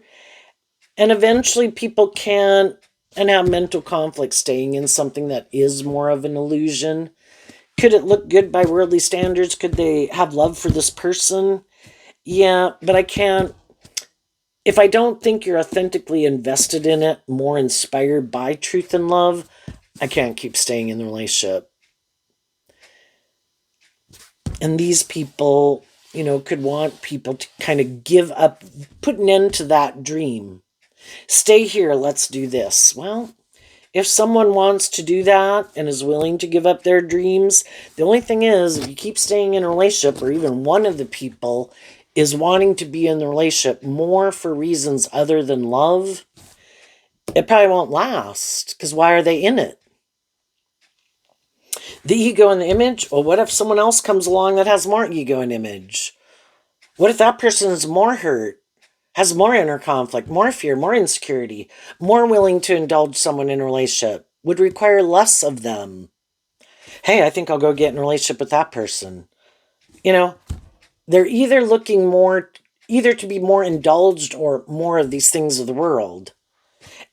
And eventually people can and have mental conflict staying in something that is more of an illusion. Could it look good by worldly standards? Could they have love for this person? Yeah, but I can't. If I don't think you're authentically invested in it, more inspired by truth and love, I can't keep staying in the relationship. And these people, could want people to kind of give up, put an end to that dream. Stay here, let's do this. Well, if someone wants to do that and is willing to give up their dreams, the only thing is, if you keep staying in a relationship, or even one of the people is wanting to be in the relationship more for reasons other than love, it probably won't last, because why are they in it? The ego and the image? Well, what if someone else comes along that has more ego and image? What if that person is more hurt, has more inner conflict, more fear, more insecurity, more willing to indulge someone in a relationship, would require less of them? Hey, I think I'll go get in a relationship with that person. They're either looking either to be more indulged or more of these things of the world.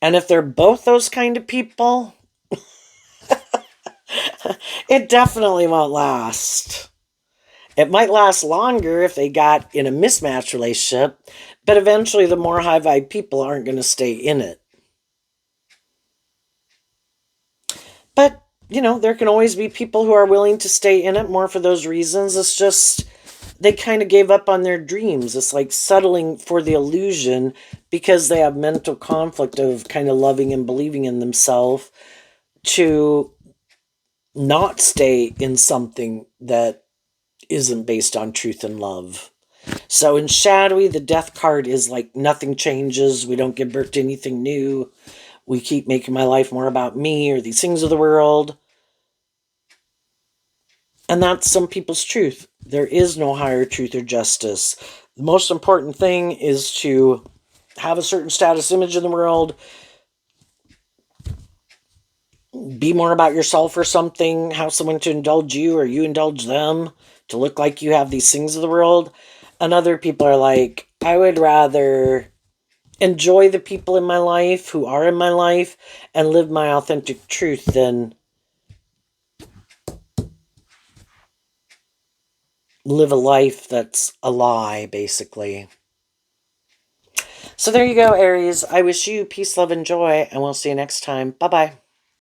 And if they're both those kind of people, it definitely won't last. It might last longer if they got in a mismatched relationship, but eventually the more high vibe people aren't going to stay in it. But, there can always be people who are willing to stay in it more for those reasons. It's just they kind of gave up on their dreams. It's like settling for the illusion because they have mental conflict of kind of loving and believing in themselves to not stay in something that isn't based on truth and love. So in shadowy, the death card is like nothing changes. We don't give birth to anything new. We keep making my life more about me or these things of the world. And that's some people's truth. There is no higher truth or justice. The most important thing is to have a certain status image in the world, be more about yourself or something, have someone to indulge you or you indulge them, to look like you have these things of the world. And other people are like, I would rather enjoy the people in my life who are in my life and live my authentic truth than live a life that's a lie, basically. So there you go, Aries. I wish you peace, love, and joy, and we'll see you next time. Bye bye.